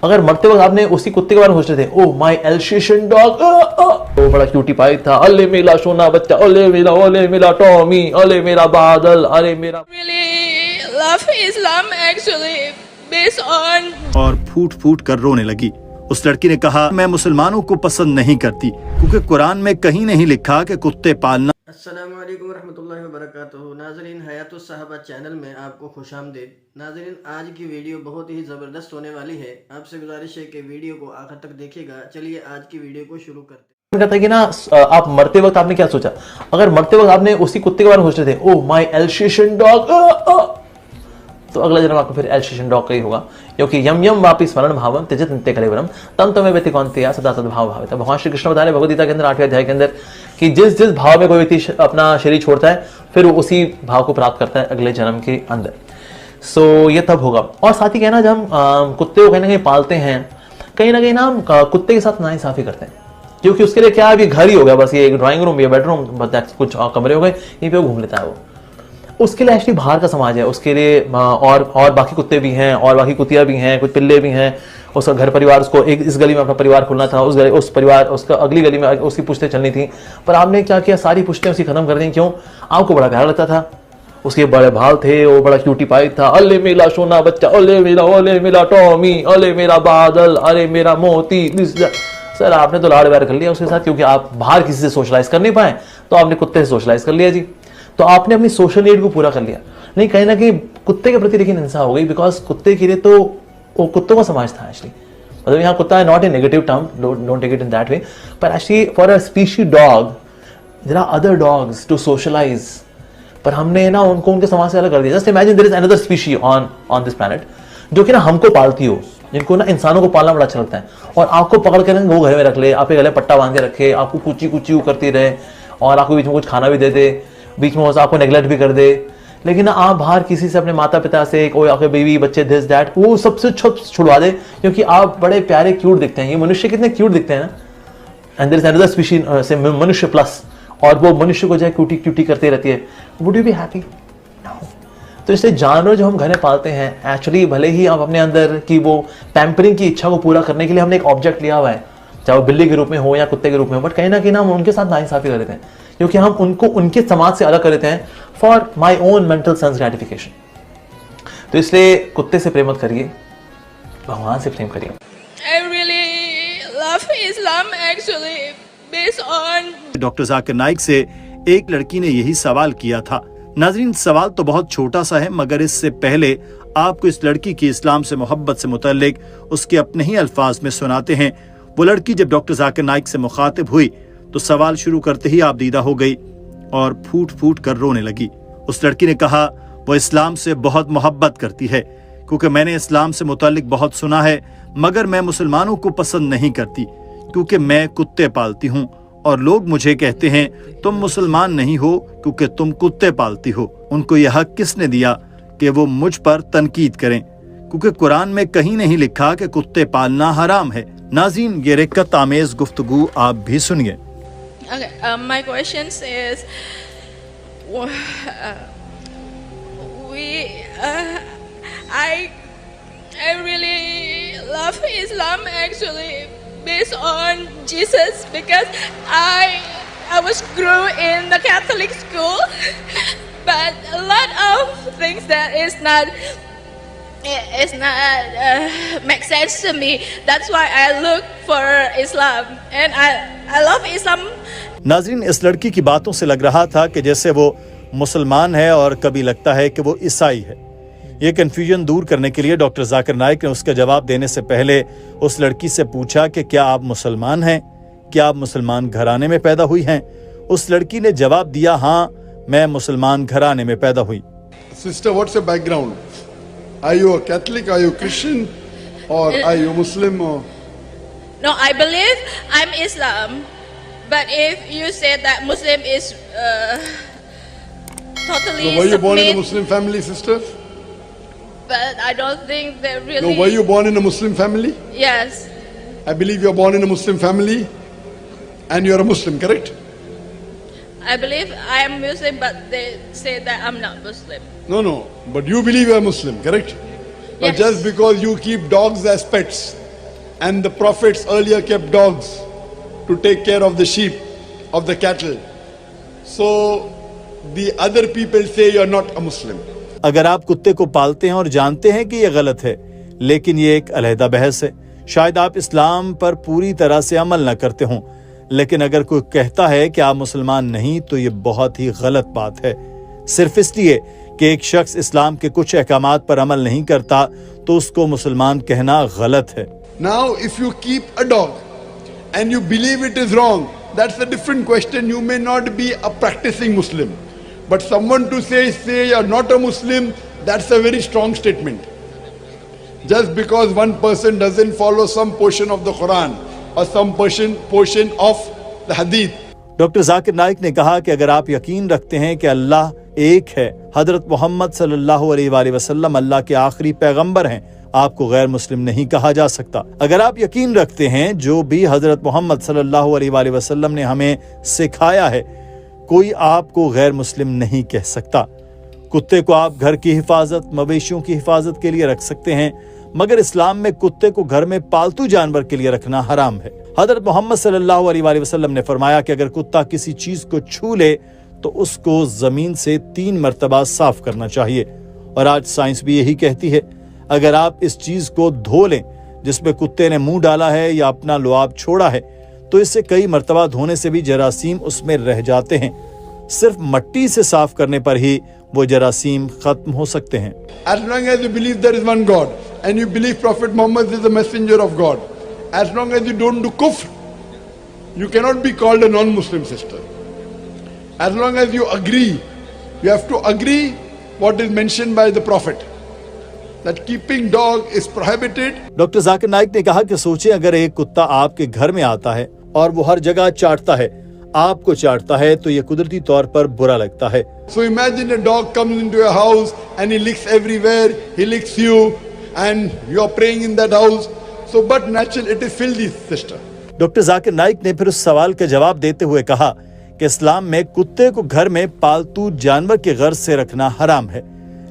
اگر مرتے وقت آپ نے اسی کتے کے بارے میں سوچ رہے تھے, او مائی ایلشیشن ڈاگ, وہ بڑا کیوٹی پائی تھا, الے میرا سونا بچہ, الے میرا ٹامی, الے میرا بادل, ارے میرا. Really love Islam actually based on. اور پھوٹ پھوٹ کر رونے لگی. اس لڑکی نے کہا میں مسلمانوں کو پسند نہیں کرتی کیونکہ قرآن میں کہیں نہیں لکھا کہ کتے پالنا. السلام علیکم ورحمۃ اللہ وبرکاتہ. ناظرین, حیات الصحابہ چینل میں آپ کو خوش آمدید. ناظرین, آج کی ویڈیو بہت ہی زبردست ہونے والی ہے. آپ سے گزارش ہے کہ ویڈیو کو آخر تک دیکھیے گا. چلیے آج کی ویڈیو کو شروع کرتے ہیں. کہتا ہے کہ نا آپ مرتے وقت آپ نے کیا سوچا, اگر مرتے وقت آپ نے اسی کتے کے بارے میں سوچ رہے تھے, او مائی ایلشیشن ڈاگ, تو اگلا جنم آپ کو پھر ایلشیشن ڈاگ کا ہی ہوگا, کیونکہ یم یم واپی سمرن بھاون تجت نتیہ کلیورم تم تمہیں ویتی کونتیا سدا سد بھاو بھاوتا. بھگوان شری کرشن بتا رہے ہیں بھگوت گیتا کے اندر 8ویں ادھیائے کے اندر کہ جس جس بھاو میں کوئی ویکتی اپنا شریر چھوڑتا ہے پھر وہ اسی بھاو کو پراپت کرتا ہے اگلے جنم کے اندر. سو یہ تب ہوگا. اور ساتھ ہی کہنا, جب ہم کتے کو کہیں نہ کہیں پالتے ہیں, کہیں نہ کہیں نا ہم کتے کے ساتھ ناانصافی کرتے ہیں, کیونکہ اس کے لیے کیا ابھی گھر ہی ہو گیا, بس یہ ایک ڈرائنگ روم یا بیڈ روم, کچھ کمرے ہو گئے, یہیں پہ وہ گھوم لیتا ہے. وہ اس کے لیے ایکچولی باہر کا سماج ہے, اس کے لیے اور باقی کتے بھی ہیں, اور باقی کتیاں بھی ہیں, کچھ پلے بھی ہیں, اس کا گھر پریوار, اس کو ایک اس گلی میں اپنا پریوار کھولنا تھا, اس پریوار اس کا اگلی گلی میں اس کی پشتیں چلنی تھیں, پر آپ نے کیا کیا, ساری پشتیں اسی ختم کر دیں. کیوں؟ آپ کو بڑا پیارا لگتا تھا, اس کے بڑے بھاؤ تھے, وہ بڑا کیوٹی پائی تھا, الے میرا سونا بچہ, الے میرا ٹامی, الے میرا بادل, ارے میرا موتی. سر آپ نے تو لاڑ پیار کر لیا اس کے ساتھ, کیونکہ آپ باہر کسی سے سوشلائز کر نہیں پائے تو آپ نے کتے سے سوشلائز کر لیا. جی, تو آپ نے اپنی سوشل نیڈ کو پورا کر لیا. نہیں, کہیں نہ کہیں کتے کے پرتی لیکن ہنسا ہو گئی, بیکاز کتے کے لیے تو وہ کتوں کا سماج تھا ایکچولی. مطلب یہاں کتا ہے not a negative term, don't take it in that way, پر actually for a species dog there are other dogs to socialise, پر ہم نے نا ان کو ان کے سماج سے الگ کر دیا. Just imagine there is another species on this planet جو کہ نا ہم کو پالتی ہو, جن کو نا انسانوں کو پالنا بڑا اچھا لگتا ہے, اور آپ کو پکڑ کر وہ گھر میں رکھ لے, آپ کے گلے پٹا باندھ کے رکھے, آپ کو کوچی کوچی کرتی رہے, اور آپ کو بیچ میں کچھ کھانا بھی دے دے, بیچ میں آپ کو نیگلیکٹ بھی کر دے. لیکن آپ باہر کسی سے اپنے ماتا پتا سے, کوئی آپ کے بیوی بچے دس دیٹ, وہ سب سے چھڑوا دے, کیونکہ آپ بڑے پیارے کیوٹ دکھتے ہیں. یہ منشیہ کتنے کیوٹ دکھتے ہیں نا, and there is another species سے منشیہ پلس, اور وہ منشیہ کو جو ہے کیوٹی کیوٹی کرتے رہتی ہے. Would you be happy? تو اس لیے جانور جو ہم گھر میں پالتے ہیں, ایکچولی بھلے ہی آپ اپنے اندر کی وہ پیمپرنگ کی اچھا کو پورا کرنے کے لیے ہم نے ایک آبجیکٹ لیا ہوا ہے, چاہے وہ بلی کے روپ میں ہو یا کتے کے روپ میں, بٹ کہیں نہ کہیں ہم ان کے ساتھ ناانصافی کر دیتے ہیں, کیونکہ ہم ان کو ان کے سماج سے الگ کر دیتے ہیں for my own mental sense gratification. تو اس لیے کتے سے پریم مت کریے, بھگوان سے پریم کریے. I really love Islam actually based on. Doctor Zakir Naik سے ایک لڑکی نے یہی سوال کیا تھا. ناظرین, سوال تو بہت چھوٹا سا ہے, مگر اس سے پہلے آپ کو اس لڑکی کی اسلام سے محبت سے متعلق اس کے اپنے ہی الفاظ میں سناتے ہیں. وہ لڑکی جب ڈاکٹر ذاکر نائک سے مخاطب ہوئی تو سوال شروع کرتے ہی آپ دیدہ ہو گئی اور پھوٹ پھوٹ کر رونے لگی. اس لڑکی نے کہا وہ اسلام سے بہت محبت کرتی ہے کیونکہ میں نے اسلام سے متعلق بہت سنا ہے, مگر میں مسلمانوں کو پسند نہیں کرتی کیونکہ میں کتے پالتی ہوں, اور لوگ مجھے کہتے ہیں تم مسلمان نہیں ہو کیونکہ تم کتے پالتی ہو. ان کو یہ حق کس نے دیا کہ وہ مجھ پر تنقید کریں, کیونکہ قرآن میں کہیں نہیں لکھا کہ کتے پالنا حرام ہے. ناظرین, یہ رقت آمیز گفتگو آپ بھی سنیے. Okay, my question is, I really love Islam actually based on Jesus, because I was grew in the Catholic school, but a lot of things that is not make sense to me. That's why I look for Islam, and I love Islam. ناظرین, اس لڑکی کی باتوں سے لگ رہا تھا کہ جیسے وہ مسلمان ہے اور کبھی لگتا ہے کہ وہ عیسائی ہے. یہ کنفیوژن دور کرنے کے لیے ڈاکٹر ذاکر نائک نے اس کا جواب دینے سے پہلے اس لڑکی سے پوچھا کہ کیا آپ مسلمان ہیں, کیا آپ مسلمان گھرانے میں پیدا ہوئی ہیں. اس لڑکی نے جواب دیا, ہاں میں مسلمان گھرانے میں پیدا ہوئی. Sister, what's your background? Are you a Catholic? Are you Christian? Or are you Muslim? Or? No, I believe I'm Islam. But if you say that Muslim is totally So were you born in a submit, Muslim family, sister? but I don't think they really. No, were you born in a Muslim family? Yes, I believe you're born in a Muslim family and you're a Muslim, correct? I believe I am Muslim, but they say that I'm not Muslim. No, but you believe you're Muslim, correct? But Yes. just because you keep dogs as pets and the prophets earlier kept dogs to take care of the sheep, of the cattle. So the other people say you're not a Muslim. اگر آپ کتے کو پالتے ہیں اور جانتے ہیں کہ یہ غلط ہے، لیکن یہ ایک علیحدہ بحث ہے، شاید آپ اسلام پر پوری طرح سے عمل نہ کرتے ہوں، لیکن اگر کوئی کہتا ہے کہ آپ مسلمان نہیں تو یہ بہت ہی غلط بات ہے۔ صرف اس لیے کہ ایک شخص اسلام کے کچھ احکامات پر عمل نہیں کرتا تو اس کو مسلمان کہنا غلط ہے۔ Now if you keep a dog and you believe it is wrong, that's a different question. You may not be a practicing Muslim, but someone to say you're not a Muslim, that's a very strong statement. Just because one person doesn't follow some portion of the Quran or some portion of the Hadith. Doctor Zakir Naik نے کہا کہ اگر آپ یقین رکھتے ہیں کہ اللہ ایک ہے، حضرت محمد صلی اللہ علیہ وآلہ وسلم اللہ کے آخری پیغمبر ہیں، آپ کو غیر مسلم نہیں کہا جا سکتا۔ اگر آپ یقین رکھتے ہیں جو بھی حضرت محمد صلی اللہ علیہ وآلہ وسلم نے ہمیں سکھایا ہے، کوئی آپ کو غیر مسلم نہیں کہہ سکتا۔ کتے کو آپ گھر کی حفاظت، مویشیوں کی حفاظت کے لیے رکھ سکتے ہیں، مگر اسلام میں کتے کو گھر میں پالتو جانور کے لیے رکھنا حرام ہے۔ حضرت محمد صلی اللہ علیہ وآلہ وسلم نے فرمایا کہ اگر کتا کسی چیز کو چھو لے تو اس کو زمین سے 3 مرتبہ صاف کرنا چاہیے، اور آج سائنس بھی یہی کہتی ہے۔ اگر آپ اس چیز کو دھو لیں جس میں کتے نے منہ ڈالا ہے یا اپنا لعاب چھوڑا ہے تو اس سے کئی مرتبہ دھونے سے بھی جراثیم اس میں رہ جاتے ہیں۔ صرف مٹی سے صاف کرنے پر ہی وہ جراثیم ختم ہو سکتے ہیں۔ As long as you believe there is one God and you believe Prophet Muhammad is the messenger of God, as long as you don't do kufr, you cannot be called a non-Muslim, sister. As long as you agree, you have to agree what is mentioned by the Prophet, that keeping dog is prohibited. Doctor Zakir Naik نے کہا کہ سوچیں اگر ایک کتا آپ کے گھر میں آتا ہے اور وہ ہر جگہ چاٹتا ہے، آپ کو چاٹتا ہے تو یہ قدرتی طور پر برا لگتا ہے۔ So imagine a dog comes into your house and he licks everywhere, he licks you and you are praying in that house. So but natural, it is filthy, sister. Doctor Zakir Naik نے پھر اس سوال کا جواب دیتے ہوئے کہا کہ اسلام میں کتے کو گھر میں پالتو جانور کے غرض سے رکھنا حرام ہے،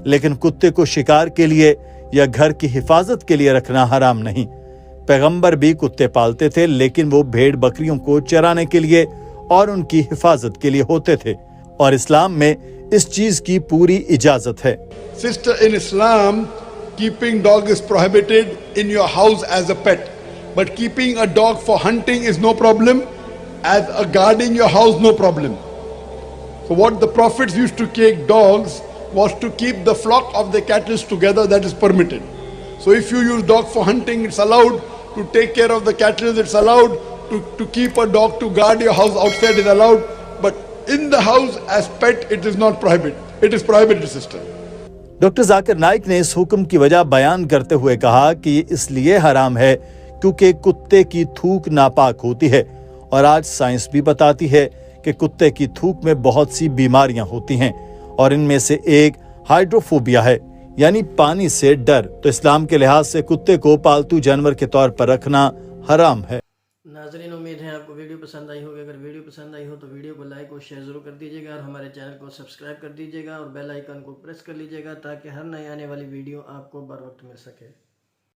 لیکن کتے کو شکار کے لیے یا گھر کی حفاظت کے لیے رکھنا حرام نہیں۔ پیغمبر بھی کتے پالتے تھے، لیکن وہ بھیڑ بکریوں کو چرانے کے لیے اور ان کی حفاظت کے لیے ہوتے تھے، اور اسلام میں اس چیز کی پوری اجازت ہے۔ Sister, in Islam, keeping dog is prohibited in your house as a pet. But keeping a dog for hunting is no problem. As a guarding your house, no problem. So what the prophets used to take dogs was to keep the flock of the cattle together, that is permitted. So if you use dog for hunting, it's allowed. To take care of the cattle, it's allowed. To keep a dog to guard your house outside is allowed. But in the house as pet, it is not prohibited. It is prohibited, sister. Doctor Zakir Naik نے اس حکم کی وجہ بیان کرتے ہوئے کہا کہ یہ اس لیے حرام ہے کیونکہ کتے کی تھوک ناپاک ہوتی ہے، اور آج سائنس بھی بتاتی ہے کہ کتے کی تھوک میں بہت سی بیماریاں ہوتی ہیں، اور ان میں سے ایک ہائیڈروفوبیا ہے، یعنی پانی سے ڈر۔ تو اسلام کے لحاظ سے کتے کو پالتو جانور کے طور پر رکھنا حرام ہے۔ ناظرین، امید ہے آپ کو ویڈیو پسند آئی ہوگی۔ اگر ویڈیو پسند آئی ہو تو ویڈیو کو لائک اور شیئر ضرور کر دیجیے گا، اور ہمارے چینل کو سبسکرائب کر دیجیے گا اور بیل آئیکن کو پریس کر لیجیے گا تاکہ ہر نئے آنے والی ویڈیو آپ کو بر وقت مل سکے۔